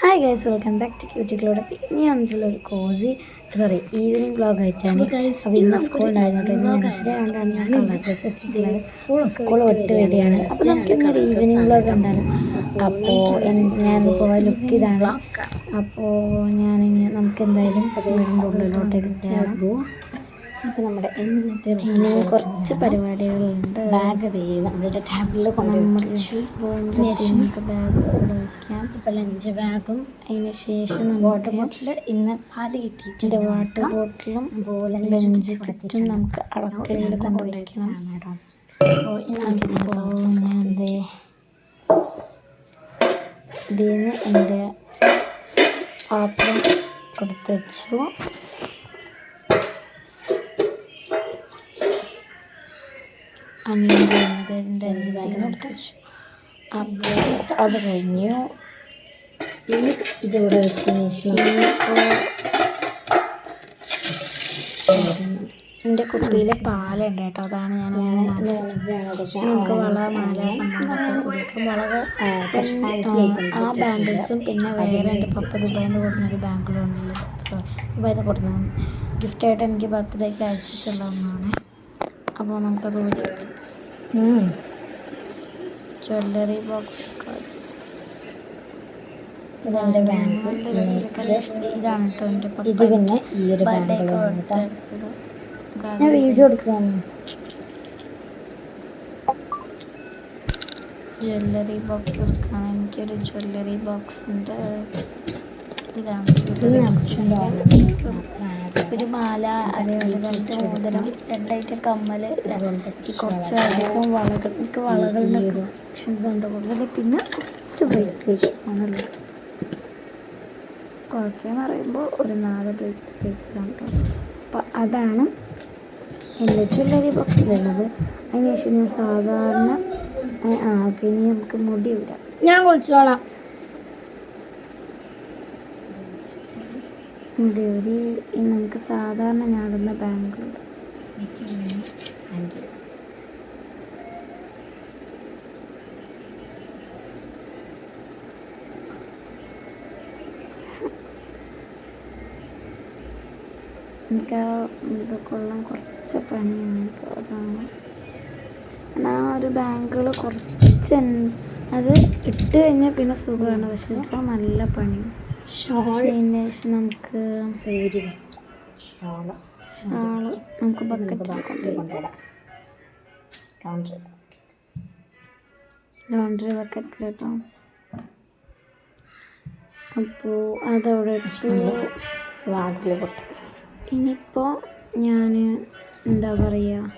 Hi guys, welcome back to ക്യൂട്ടിക്കളോടെ. ഇനി വന്നിട്ടുള്ളൊരു ഈവനിങ് വ്ളോഗ് ആയിട്ടാണ്. അപ്പോൾ ഇന്ന് സ്കൂളുണ്ടായിരുന്നു. ഇന്ന് വെനസ്ഡേ ആയതുകൊണ്ടാണ് ഞാൻ കളർ ഡ്രസ്സ് ഇട്ടിട്ടുള്ളത്. സ്കൂൾ വിട്ട് വരികയാണ്. അപ്പോൾ നമുക്ക് ഇന്നൊരു ഈവനിങ് വ്ളോഗ് ഉണ്ടാകും. അപ്പോൾ ഞാൻ പോയ ലുക്ക് ഇതാണ്. അപ്പോൾ നമുക്ക് എന്തായാലും ഉള്ളിലോട്ടേക്ക് ചേർന്നു. അപ്പോൾ നമ്മുടെ ഇനി കുറച്ച് പരിപാടികളുണ്ട്. ബാഗ് നമ്മുടെ ടാബിളിൽ കൊണ്ടുവച്ചു. നമുക്ക് ബാഗ് വയ്ക്കാം. ഇപ്പോൾ ലഞ്ച് ബാഗും അതിന് ശേഷം വാട്ടർ ബോട്ടിൽ ഇന്ന് പാല് കിട്ടിയിട്ടുണ്ട്. വാട്ടർ ബോട്ടിലും ലഞ്ച് കിറ്റും നമുക്ക് അടുക്കളയിൽ കൊണ്ടുവയ്ക്കണം. അപ്പോൾ ഞാൻ ഇതിന് എൻ്റെ പാത്രം കൊടുത്തു വച്ചു. അനിയൻ്റെ ലഞ്ച് ബാഗിന് എടുത്ത് വെച്ചു. അപ്പോൾ അത് കഴിഞ്ഞു. ഇനി ഇതിവിടെ വെച്ചതിന് ശേഷം എൻ്റെ കുപ്പിയിൽ പാലുണ്ട് കേട്ടോ. അതാണ് നമുക്ക് വള മാല സംഭവമൊക്കെ വളകൾ ആ ബാംഗിൾസും പിന്നെ വേറെ എൻ്റെ പപ്പ ദുബായിൽ നിന്ന് കൊടുക്കുന്നൊരു ബാംഗിളുണ്ടല്ലോ. ദുബായിൽ നിന്ന് കൊടുക്കുന്നത് ഗിഫ്റ്റായിട്ട് എനിക്ക് ബർത്ത്ഡേക്ക് അയച്ചിട്ടുള്ള ഒന്നാണ്. അപ്പോൾ നമുക്കത് ജ്വല്ലറി ബോക്സ് ഇതെൻ്റെ ബാങ്ക്. ഇതാണ് കേട്ടോ എൻ്റെ ഇത്. പിന്നെ ഈ ഒരു ഞാൻ വീഡിയോ എടുക്കുകയാണ്. ജ്വല്ലറി ബോക്സ് എടുക്കുകയാണ്. എനിക്കൊരു ജ്വല്ലറി ബോക്സിൻ്റെ ഇതാണ് ഒരു മാല, അതേപോലെ മോതിരം, 2 ഐറ്റം കമ്മൽ, കുറച്ചധികം വളകൾ. എനിക്ക് വളകളുടെ ഓപ്ഷൻസ് ഉണ്ട് കൂടുതൽ. പിന്നെ കുറച്ച് ബ്രേസ്ലെറ്റ്സ് ആണുള്ളത്. കുറച്ചെന്ന് പറയുമ്പോൾ ഒരു 4 ബ്രേസ്ലെറ്റ്സ് ആണ് കേട്ടോ. അപ്പം അതാണ് എൻ്റെ ജ്വല്ലറി ബോക്സിലുള്ളത്. അതിനുശേഷം ഞാൻ സാധാരണ ഓക്കെ, ഇനി നമുക്ക് മുടി വിടാം. ഞാൻ കുളിച്ചോളാം. മുടി ഒരു നമുക്ക് സാധാരണ ഞാടുന്ന ബാങ്കിലുണ്ട്. എനിക്ക് ഇതൊക്കെ ഉള്ള കുറച്ച് പണിയാണ് കേട്ടോ. അതാണ് ആ ഒരു ബാങ്കുകൾ കുറച്ച് അത് ഇട്ട് കഴിഞ്ഞാൽ പിന്നെ സുഖമാണ്. പക്ഷെ ഇപ്പോൾ നല്ല പണിയാണ്. അതിന് ശേഷം നമുക്ക് ഷാള് നമുക്ക് ബക്കറ്റിൽ കൊണ്ടുവിടാം. ലോണ്ട്രി ബക്കറ്റിൽ കേട്ടോ. അപ്പോൾ അതവിടെ ഇട്ട് വാതിൽ പൊട്ടി. ഇനിയിപ്പോൾ ഞാൻ എന്താ പറയുക,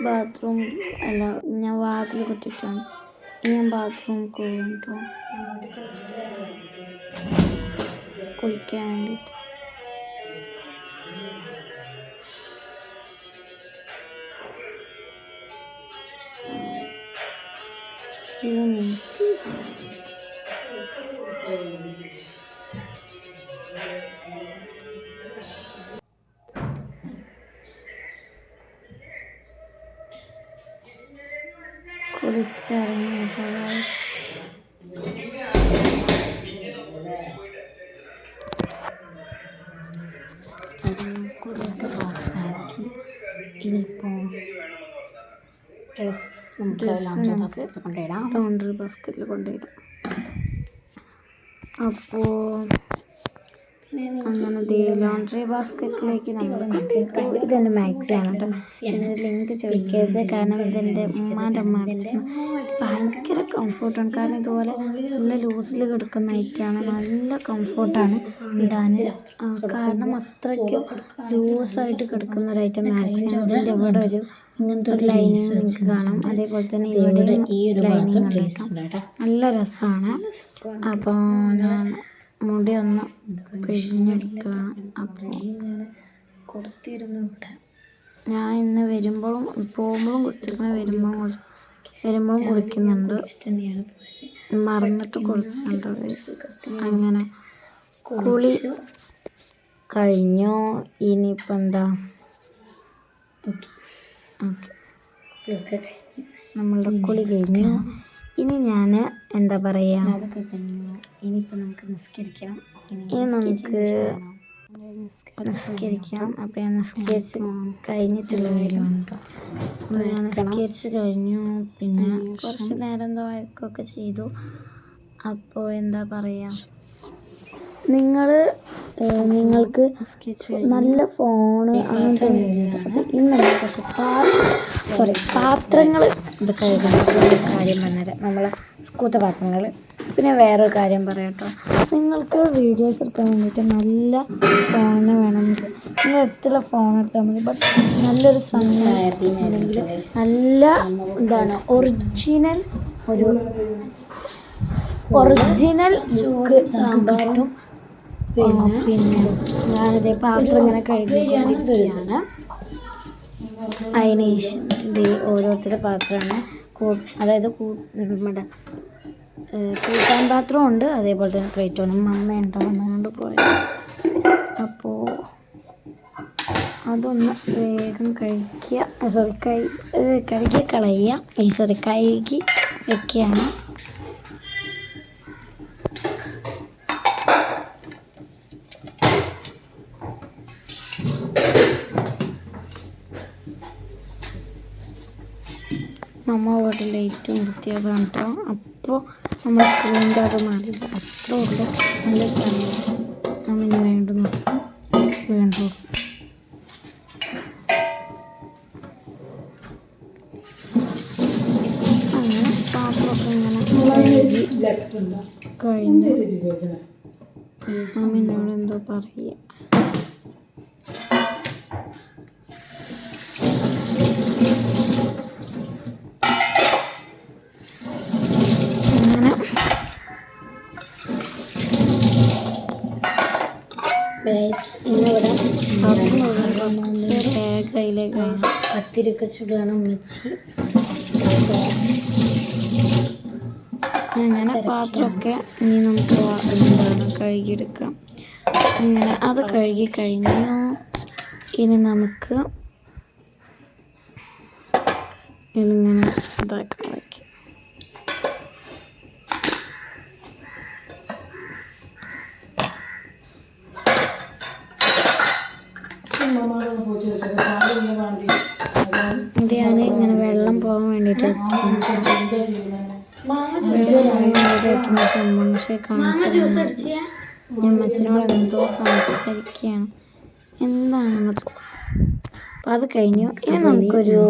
ബാത്റൂം അല്ല, ഞാൻ വാതിൽ കൊട്ടിട്ടാണ്. ഞാൻ ബാത്റൂം പോകും കേട്ടോ, കുളിക്കാൻ വേണ്ടിയിട്ട്. കുളിച്ചിറങ്ങിയപ്പോൾ കുളിയൊക്കെ പാസ്സാക്കി. ഇനിയിപ്പോൾ ഡ്രസ്സ് നമുക്ക് ലോണ്ടറി ബാസ്ക്കറ്റിൽ കൊണ്ടുപോയിടാം. അപ്പോൾ അങ്ങനെ ലോണ്ടറി ബാസ്ക്കറ്റിലേക്ക് നമ്മൾ ഇതെൻ്റെ മാക്സിയാണ് കേട്ടോ. ഇതിന് ലിങ്ക് ചോദിക്കരുത്, കാരണം ഇതെൻ്റെ ഉമ്മാൻ്റെ അമ്മ അടിച്ചാണ്. ഭയങ്കര കംഫർട്ടാണ്. കാരണം ഇതുപോലെ നല്ല ലൂസിൽ കിടക്കുന്ന ഐറ്റാണ്. നല്ല കംഫർട്ടാണ് ഇടാൻ. കാരണം അത്രയ്ക്കും ലൂസായിട്ട് കിടക്കുന്ന ഒരു ഐറ്റം മാക്സിയാണ്. ഇതിൻ്റെ ഇവിടെ ഒരു ഇങ്ങനത്തെ ഒരു ലൈനിങ് നിങ്ങൾക്ക് കാണാം. അതേപോലെ തന്നെ ഇവിടെ ഈ ഒരു ലൈനിങ് നല്ല രസമാണ്. അപ്പോൾ ഞാൻ മുടി ഒന്ന് പിഴിഞ്ഞെടുക്കുക. അപ്പോൾ കൊടുത്തിരുന്നു ഇവിടെ. ഞാൻ ഇന്ന് വരുമ്പോഴും പോകുമ്പോഴും കുളിച്ചിരിക്കണം, വരുമ്പോഴും കുളിക്കുന്നുണ്ട്. മറന്നിട്ട് കുളിച്ചിട്ടുണ്ട്. അങ്ങനെ കുളി കഴിഞ്ഞു. ഇനിയിപ്പോൾ എന്താ, ഓക്കെ കുളിയൊക്കെ കഴിഞ്ഞു. നമ്മളുടെ കുളി കഴിഞ്ഞു. ഇനി ഞാൻ എന്താ പറയുക, അതൊക്കെ കഴിഞ്ഞു. ഇനിയിപ്പോൾ നമുക്ക് നിസ്കരിക്കണം. ഇനി നമുക്ക് നിസ്കരിക്കാം. അപ്പോൾ ഞാൻ നിസ്കരിച്ച് കഴിഞ്ഞിട്ടുള്ള കാര്യമാണ് കേട്ടോ. അപ്പോൾ ഞാൻ നിസ്കരിച്ച് കഴിഞ്ഞു. പിന്നെ കുറച്ച് നേരം എന്തോ വഴക്കൊക്കെ ചെയ്തു. അപ്പോൾ എന്താ പറയുക, നിങ്ങൾക്ക് നല്ല ഫോണ് അങ്ങനത്തെ ഒന്നും. ഇന്ന് നമ്മൾ കുറച്ച് പാത്രങ്ങൾ ഇത് കഴുകുന്ന കാര്യം പറഞ്ഞുതരാം. നമ്മളെ സ്കൂത്ത പാത്രങ്ങൾ. പിന്നെ വേറൊരു കാര്യം പറയാം കേട്ടോ. നിങ്ങൾക്ക് വീഡിയോസ് എടുക്കാൻ വേണ്ടിയിട്ട് നല്ല ഫോണ് വേണമെങ്കിൽ നിങ്ങൾ എടുത്തുള്ള ഫോൺ എടുത്താൽ മതി. ബട്ട് നല്ലൊരു സമയം അല്ലെങ്കിൽ നല്ല എന്താണ് ഒറിജിനൽ ലുക്ക് കിട്ടും. പിന്നെ ഞാനിതേ പാത്രം ഇങ്ങനെ കഴുകിയാണ്. അതിന് ശേഷം ഇത് ഓരോരുത്തരുടെ പാത്രമാണ്. അതായത് നമ്മുടെ കൂട്ടാൻ പാത്രവും ഉണ്ട്, അതേപോലെ തന്നെ പ്ലേറ്റും. മമ്മ ഉണ്ടാവുന്നതുകൊണ്ട് പോയത്. അപ്പോൾ അതൊന്ന് വേഗം കഴുകി വെക്കുകയാണ്. മമ്മ വീട്ടിൽ ലൈറ്റ് നിർത്തിയതാണ് കേട്ടോ. അപ്പോൾ നമ്മൾ സ്ക്രീൻ്റെ അത് മാറിയില്ല. അത്രേ ഉള്ളൂ. നല്ല സമയം അമ്മ വീണ്ടും നിർത്തും. വീണ്ടും അങ്ങനെ പാത്രമൊക്കെ ഇങ്ങനെ കഴിഞ്ഞ് അമ്മയോട് എന്തോ പറയുക. ഇന്നിവിടെ കയ്യിലെ പത്തിരിക്ക ചുടുകയാണ് ഉമ്മച്ചി. അങ്ങനെ പാത്രമൊക്കെ ഇനി നമുക്ക് എന്താണ് കഴുകിയെടുക്കാം. അങ്ങനെ അത് കഴുകി കഴിഞ്ഞു. ഇനി നമുക്ക് ഇങ്ങനെ ഇതാക്കി വയ്ക്കാം. ഇത് ഞാൻ ഇങ്ങനെ വെള്ളം പോകാൻ വേണ്ടിയിട്ട് ഞാൻ മച്ചനോട് എന്തോ സംസാരിക്കുകയാണ്. എന്താണെന്ന് അപ്പം അത് കഴിഞ്ഞു. ഇനി നമുക്കൊരു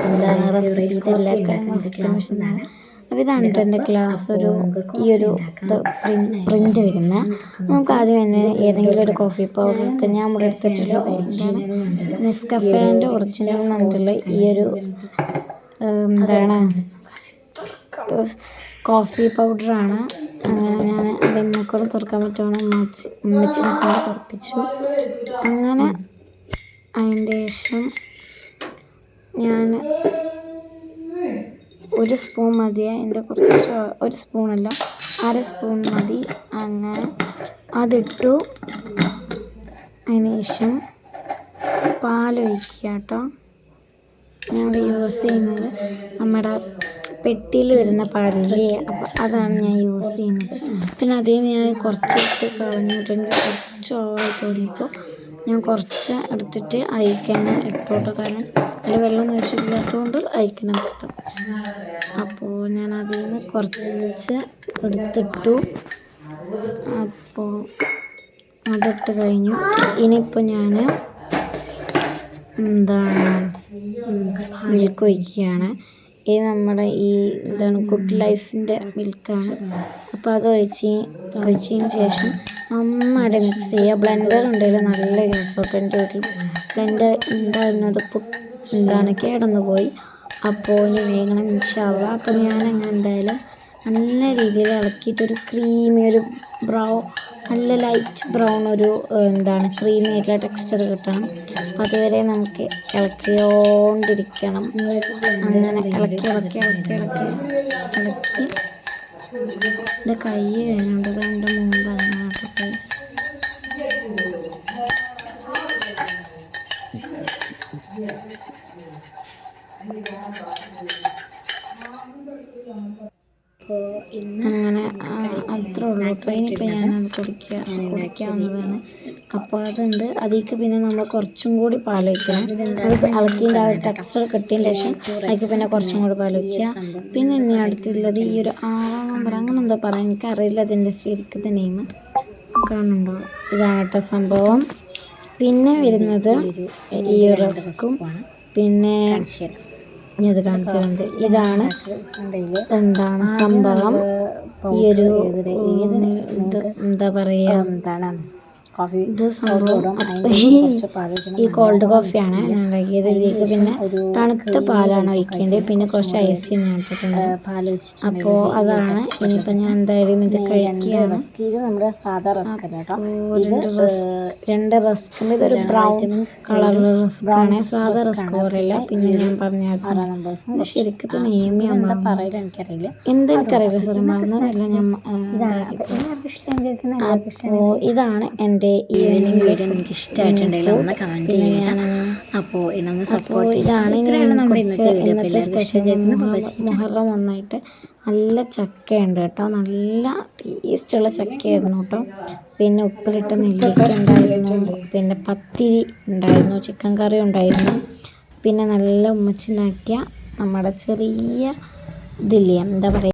എന്താണ് റെഫ്രിജറേറ്ററിലാണ്. അപ്പോൾ ഇതാണ് കേട്ടോ എൻ്റെ ക്ലാസ്. ഈ ഒരു പ്രിൻ്റ് വരുന്നത്. നമുക്ക് ആദ്യം തന്നെ ഏതെങ്കിലും ഒരു കോഫി പൗഡറൊക്കെ ഞാൻ ഇവിടെ എടുത്തിട്ടുള്ളത് നെസ്കഫേൻ്റെ ഒറിജിനൽ എന്നിട്ടുള്ള ഈ ഒരു എന്താണ് കോഫി പൗഡറാണ്. അങ്ങനെ ഞാൻ അതെന്നെക്കൂടെ തുറക്കാൻ പറ്റുവാണ്. ഉമ്മച്ചിനെ കൊണ്ട് തുറപ്പിച്ചു. അങ്ങനെ അതിൻ്റെ ശേഷം ഞാൻ ഒരു സ്പൂൺ മതിയെ, എൻ്റെ കുറച്ച് ഒരു സ്പൂണല്ല 1/2 സ്പൂൺ മതി. അങ്ങനെ അതിട്ടു. അതിന് ശേഷം പാലൊഴിക്കുക കേട്ടോ. ഞാനിവിടെ യൂസ് ചെയ്യുന്നത് നമ്മുടെ പെട്ടിയിൽ വരുന്ന പാലില്ലേ, അപ്പോൾ അതാണ് ഞാൻ യൂസ് ചെയ്യുന്നത്. പിന്നെ അതിൽ ഞാൻ കുറച്ചെടുത്ത് കളഞ്ഞിട്ട് എനിക്ക് കുറച്ച് ഓവറായി തോന്നിയപ്പോൾ ഞാൻ കുറച്ച് എടുത്തിട്ട് അയക്കണം ഇട്ടോട്ട്. കാരണം അതിൽ വെള്ളം ഒഴിച്ചില്ലാത്തതുകൊണ്ട് അയക്കണം കിട്ടും. അപ്പോൾ ഞാൻ അതിൽ നിന്ന് കുറച്ച് എടുത്തിട്ടു. അപ്പോൾ അതിട്ട് കഴിഞ്ഞു. ഇനിയിപ്പോൾ ഞാൻ എന്താണ് മിൽക്ക് ഒഴിക്കുകയാണ്. ഇത് നമ്മുടെ ഈ എന്താണ് ഗുഡ് ലൈഫിൻ്റെ മിൽക്കാണ്. അപ്പോൾ അത് ഒഴിച്ചതിന് ശേഷം നന്നായിട്ട് മിക്സ് ചെയ്യുക. ബ്ലെൻഡർ ഉണ്ടെങ്കിൽ നല്ല യൂസൊക്കെ. എൻ്റെ വീട്ടിൽ ബ്ലെൻഡർ ഉണ്ടായിരുന്നത് എന്താണ് കേടന്നു പോയി. അപ്പോൾ ഇനി വേഗം ഇൻഷാള്ള. അപ്പോൾ ഞാനങ്ങനെ എന്തായാലും നല്ല രീതിയിൽ ഇളക്കിയിട്ടൊരു ക്രീമി ഒരു നല്ല ലൈറ്റ് ബ്രൗൺ ഒരു എന്താണ് ക്രീമി ആയിട്ടുള്ള ടെക്സ്ചർ കിട്ടണം. അതുവരെ നമുക്ക് ഇളക്കിക്കൊണ്ടിരിക്കണം. അങ്ങനെ ഇളക്കി എൻ്റെ കൈ വേണേണ്ടത് എൻ്റെ മുമ്പ് അതിനകത്ത് അപ്പോൾ അങ്ങനെ അത്രേ ഉള്ളൂ. ഇനിയിപ്പോൾ ഞാനത് കുടിക്കാവുന്നതാണ്. അപ്പോൾ അതുണ്ട്. അതിലേക്ക് പിന്നെ നമ്മൾ കുറച്ചും കൂടി പാൽ വയ്ക്കണം. അത് ഇളക്കിൻ്റെ ആ ഒരു ടെക്സ്ചർ കിട്ടിയതിന് ശേഷം അതിലേക്ക് പിന്നെ കുറച്ചും കൂടി പാൽ വയ്ക്കുക. പിന്നെ ഇനി അടുത്തുള്ളത് ഈ ഒരു 6 നമ്പർ അങ്ങനെ എന്തോ പറയാം, എനിക്കറിയില്ല അതിൻ്റെ ശരിക്കത്തെ നെയിം. കാണുന്നുണ്ടോ? ഇതാണ് കേട്ടോ സംഭവം. പിന്നെ വരുന്നത് ഈ ഒരു റസ്ക്കും പിന്നെ ഇത് കാണിച്ചിട്ടുണ്ട്. ഇതാണ് എന്താണ് സംഭവം. ഈ ഒരു എന്താ പറയുക, എന്താണ് കോഫി ഇത് സംഭവം ഈ കോൾഡ് കോഫിയാണ് ഞാൻ ഉണ്ടാക്കിയത്. ഇതിലേക്ക് പിന്നെ തണുത്ത പാലാണ് ഒഴിക്കേണ്ടത്. പിന്നെ കുറച്ച് ഐസ് ഞാൻ ഇട്ടിട്ടുണ്ട്. അപ്പോൾ അതാണ്. ഇനിയിപ്പോൾ ഞാൻ എന്തായാലും ഇത് കഴിക്കുകയാണ്. ഇത് നമ്മുടെ സാധാ റസ്ക് അല്ല കേട്ടോ. രണ്ട് റസ്കിൻ്റെ ഇതൊരു ബ്രൗൺ കളറിലുള്ള റസ്ക്കാണ്. സാധാ റസ്ക് പോലെയല്ല. പിന്നെ ഞാൻ പറഞ്ഞ ശരിക്കും നെയ്മി എന്താ പറയുക എനിക്കറിയില്ല. എന്തെനിക്കറിയില്ല സാറേ, മറന്നതല്ല ഞാൻ. അപ്പോൾ ഇതാണ് എൻ്റെ ഈവനിങ് വീഡിയോ നിങ്ങൾക്ക് ഇഷ്ടമായിട്ടുണ്ടെങ്കിൽ ഒന്ന് കമൻറ്റ് ചെയ്യണം. അപ്പോൾ ഇന്നൊന്ന് സപ്പോർട്ട് ഇതാണ് നമ്മുടെ ഇന്നത്തെ വീഡിയോ. മുഹറം ഒന്നായിട്ട് നല്ല ചക്കയുണ്ട് കേട്ടോ. നല്ല ടേസ്റ്റുള്ള ചക്കയായിരുന്നു കേട്ടോ. പിന്നെ ഉപ്പിലിട്ട നെല്ലിക്ക ഉണ്ടായിരുന്നു. പിന്നെ പത്തിരി ഉണ്ടായിരുന്നു. ചിക്കൻ കറി ഉണ്ടായിരുന്നു. പിന്നെ നല്ല ഉമ്മച്ചുണ്ടാക്കിയ നമ്മുടെ ചെറിയ ഇതില്ലേ, എന്താ പറയുക,